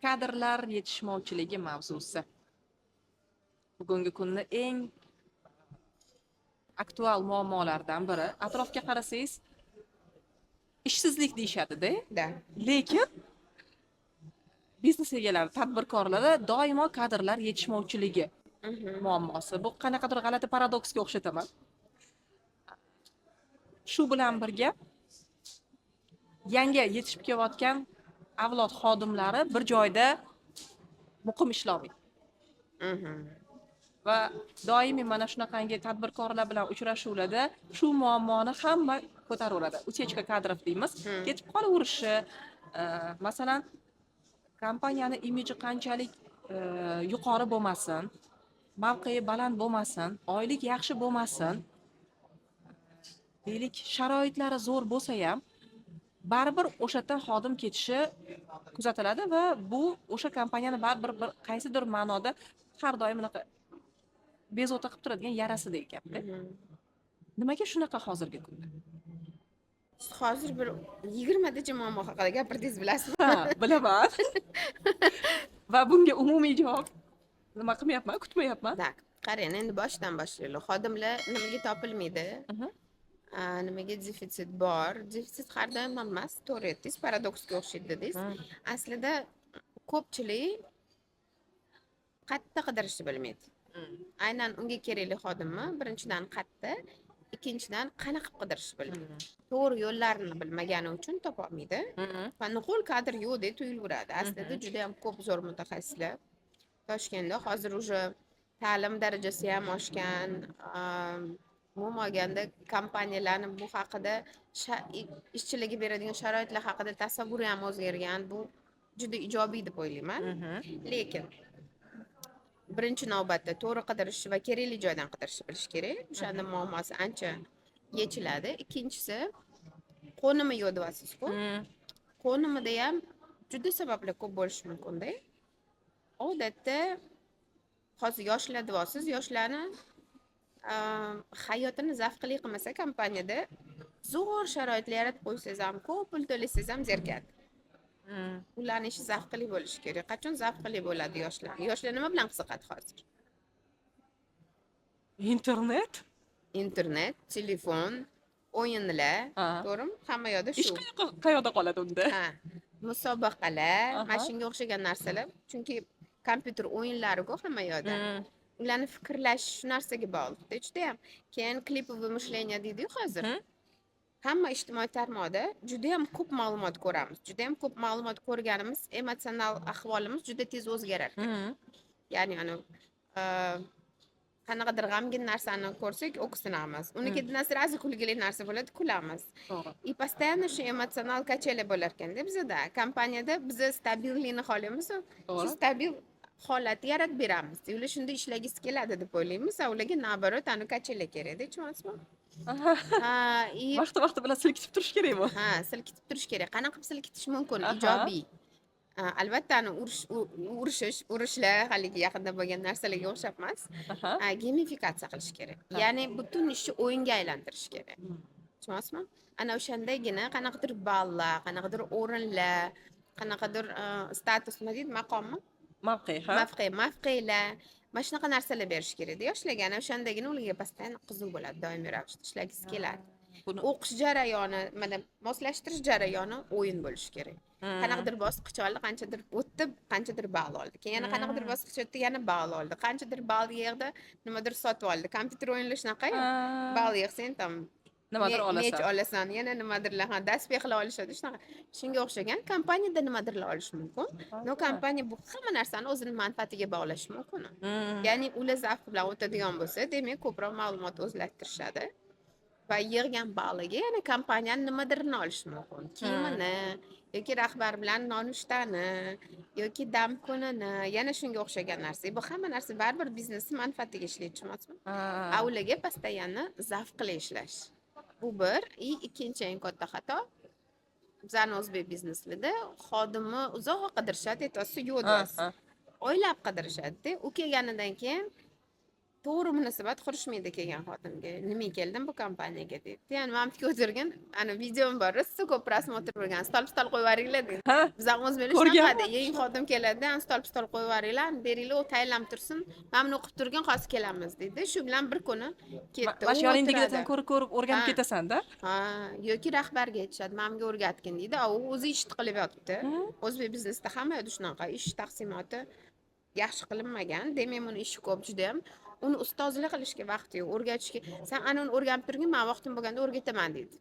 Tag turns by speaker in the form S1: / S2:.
S1: Kadrlar yetishmovchiligi mavzusi. Bugungi kunni eng aktual muammolardan biri. Atrofga qarasangiz, ishsizlik deyishadi-da.
S2: Da.
S1: Lekin biznes egalari, tadbirkorlarda doimo kadrlar yetishmovchiligi muammosi. Bu qanaqadir g'alati paradoksga o'xshataman. Shu bilan birga yangi yetishib kelayotgan avlod xodimlari bir joyda muqim ishlamaydi. Va doimiy mana shunaqangi tadbirkorlar bilan uchrashuvlarda shu muammoni hamma ko'taraveradi. Utechka kadrov deymiz. Ketib qolaverishi, masalan, kompaniyani imiji qanchalik yuqori bo'lmasin, mavqei baland bo'lmasin, oylik yaxshi bo'lmasin, deylik sharoitlari zo'r bo'lsa ham, baribir o'shadan xodim ketishi kuzatiladi va bu o'sha kompaniyani baribir bir qaysidir ma'noda har doim bunaqa bezovta qilib turadigan yarasidek gapda. Nimaga shunaqa hozirgi kunda?
S2: Hozir bir 20 tacha muammo haqida gapirdingiz, bilasizmi?
S1: Ha, bilaman. Va bunga umumiy javob nima qilmayapman, kutmayapman.
S2: Tak, qarang, endi boshdan boshlaylik. Xodimlar nimaga topilmaydi? Nimaga defitsit bor? Defitsit har doim emas, to'g'ri aytdingiz, paradoksga o'xshaydi dedingiz. Aslida ko'pchilik qatta qidirishni bilmaydi. Aynan unga kerakli xodimni birinchidan qatta, ikkinchidan qanaqa qilib qidirishni bilmaydi. To'g'ri yo'llarini bilmagani uchun topa olmaydi. Va nuqul kadr yo'q deb tuyulaveradi. Aslida juda ham ko'p zo'r mutaxassislar Toshkentda hozir уже ta'lim darajasi ham oshgan, umuman olganda kompaniyalarni bu haqida ishchilarga beradigan sharoitlar haqida tasavvuri ham o'zgargan. Bu juda ijobiy deb o'ylayman. Lekin birinchi navbatda to'g'ri qidirish va kerakli joydan qidirishni bilish kerak. O'shanda muammosi ancha yechiladi. Ikkinchisi, qo'nimi yo'q deyapsiz-ku. Qo'nimida ham juda sabablar ko'p bo'lishi mumkin-da. Odatda hozir yoshlar deyapsiz, yoshlarni hayotini zavqli qilmasa kompaniyada zo'r sharoitlar yaratib qo'ysangiz ham, ko'p pul to'lasangiz ham zerikadi. Ularning ishi zavqli bo'lishi kerak. Qachon zavqli bo'ladi yoshlar? Yoshlar nima bilan qiziqadi hozir? Internet, telefon, o'yinlar, to'g'rimi? Hamma yoqda shu.
S1: Ish qayoqda qoladi unda?
S2: Ha, musobaqalar, mana shunga o'xshagan narsalar. Chunki kompyuter o'yinlari-ku hamma yoqda. Ularni fikrlash shu narsaga bog'liq. Juda ham keyin klipovoy мышление deydi-ku hozir. Hamma ijtimoiy tarmoqda juda ham ko'p ma'lumot ko'ramiz. Juda ham ko'p ma'lumot ko'rganimiz emotsional ahvolimiz juda tez o'zgarar. Ya'ni qanaqadir g'amgin narsani ko'rsak, o'ksinamiz. Unikidan sразу kulgili narsa bo'ladi, kulamiz. И постоянно shu emotsional kachela bo'lar ekan-da bizda. Kompaniyada biz stabillikni xohlaymiz, shu stabil holat yaratib beramiz. Ular shunday ishlagisi keladi deb o'ylaymiz, ularga nabarot anu kachela kerak-da, tushunasizmi?
S1: Vaqti bilan silkitib turish kerakmi?
S2: Ha, silkitib turish kerak. Qanaqa qilib silkitish mumkin? Ijobiy. Albatta, urushlar haligi yaqinda bo'lgan narsalarga o'xshab emas. Gamifikatsiya qilish kerak. Ya'ni butun ishni o'yinga aylantirish kerak. Tushunasizmi? Ana o'shandagina qanaqadir ballar, qanaqadir o'rinlar, qanaqadir status nima deydi, maqommi? Mavqelar, mana shunaqa narsalar berish kerak. Yoshlarga ana o'shandagina ularga postoyan qiziq bo'ladi, doimiy ravishda ishlagisi keladi. O'qish jarayoni, mana moslashtirish jarayoni o'yin bo'lishi kerak. Qanaqadir bosqich oldi, qanchadir o'tdi, qanchadir ball oldi. Keyin yana qanaqadir bosqich o'tdi, yana ball oldi. Qanchadir ball yig'di, nimadir sotib oldi. Kompyuter o'yinlar shunaqa-ku. Ball yig'sang tam nimadir olasan, yana nimadirlar, daspexlar olishadi, shunaqa. Shunga o'xshagan kompaniyada nimadirlar olish mumkin. No kompaniya bu hamma narsani o'zining manfaatiga bog'lash mumkin. Ya'ni ular zavq bilan o'tadigan bo'lsa, demak ko'proq ma'lumot o'zlashtirishadi. Va yig'gan balliga yana kompaniyani nimadirini olish mumkin. Kiyimini yoki rahbar bilan nonushtani yoki dam kunini, yana shunga o'xshagan narsa. Bu hamma narsa baribir biznesning manfaatiga ishlaydi, tushunasizmi? Ularga postoyanni zavqli ishlash. Bu bir, ikkinchi eng katta xato. Bizning o'zbek bizneslarida xodimni uzoq qidirishadi, aytasiz, yo'q deysiz. Oylab qidirishadi. U kelganidan keyin to'g'ri munosabat qurishmaydi kelgan xodimga. Nimaga keldim bu kompaniyaga deydi. Yani men tikib o'tirgan, ana videom bor, rosa ko'p prosmotr bo'lgan. Stol qo'yib yuboringlar deydi.
S1: Ha,
S2: Bizlar o'zbeklar
S1: ko'rganman.
S2: shunaqada, yangi xodim keladi, stol qo'yib yuboringlar, beringlar, u tayinlab tursin. Men buni o'qib turgan hozir kelamiz deydi. Shu bilan bir kuni ketdi.
S1: Mana shu yoningdagilardan
S2: o'tiradi.
S1: ko'rib o'rganib
S2: Ha.
S1: ketasan-da.
S2: Ha, yoki rahbarga aytishadi, menga o'rgatgin deydi. U o'zi ishni qilib yotibdi. O'zbek biznesda hamma yoqda shunaqa ish taqsimoti yaxshi qilinmagan. Demak, uni ishi ko'p juda ham. Uni ustozlik qilishga vaqti yo'q, o'rgatishga. Sen ana uni o'rganib turgin, men vaqtim bo'lganda o'rgataman deydi.